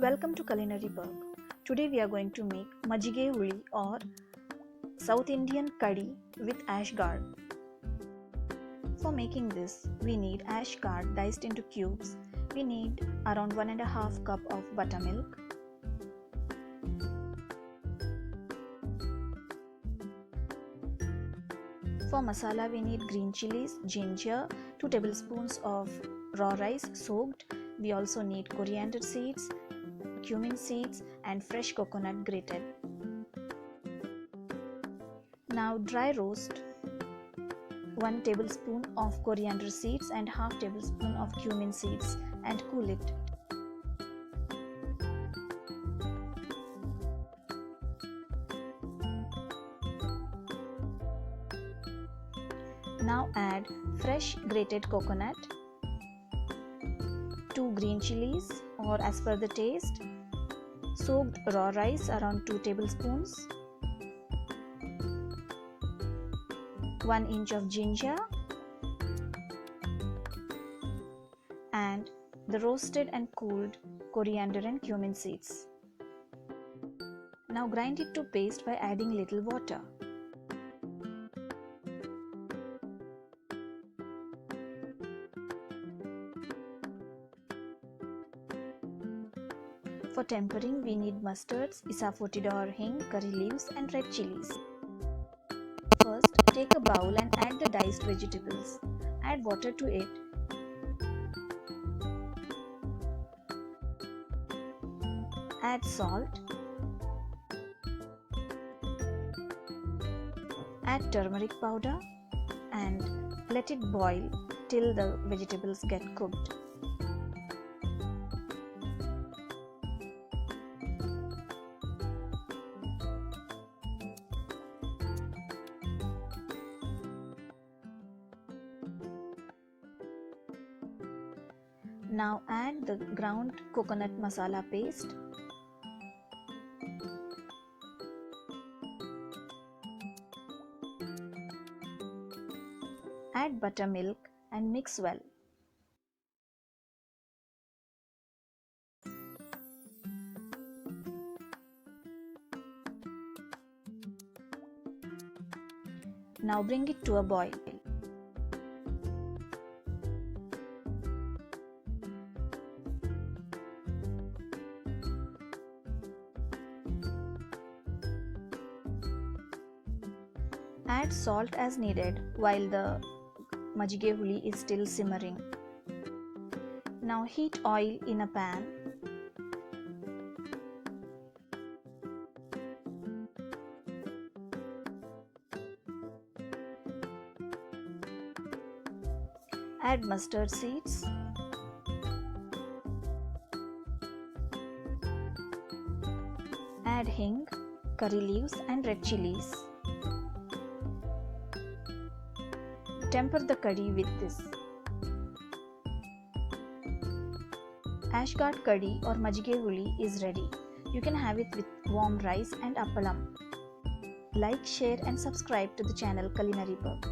Welcome to Culinary Bug. Today we are going to make Majige huli or South Indian kadhi with ash gourd. For making this, we need ash gourd diced into cubes. We need around 1.5 cup of buttermilk. For masala, we need green chilies, ginger, 2 tablespoons of raw rice soaked. We also need coriander seeds, cumin seeds and fresh coconut grated. Now dry roast 1 tablespoon of coriander seeds and half tablespoon of cumin seeds and cool it. Now add fresh grated coconut, 2 green chilies or as per the taste, soaked raw rice around 2 tablespoons, 1 inch of ginger and the roasted and cooled coriander and cumin seeds. Now grind it to paste by adding little water. For tempering, we need mustards, isaphotida or hing, curry leaves and red chilies. First, take a bowl and add the diced vegetables. Add water to it. Add salt. Add turmeric powder and let it boil till the vegetables get cooked. Now add the ground coconut masala paste. Add buttermilk and mix well. Now bring it to a boil. Add salt as needed while the Majige huli is still simmering. Now heat oil in a pan. Add mustard seeds. Add hing, curry leaves and red chilies. Temper the curry with this. Ash gourd curry or Majige huli is ready. You can have it with warm rice and appalam. Like, share and subscribe to the channel Culinary Bug.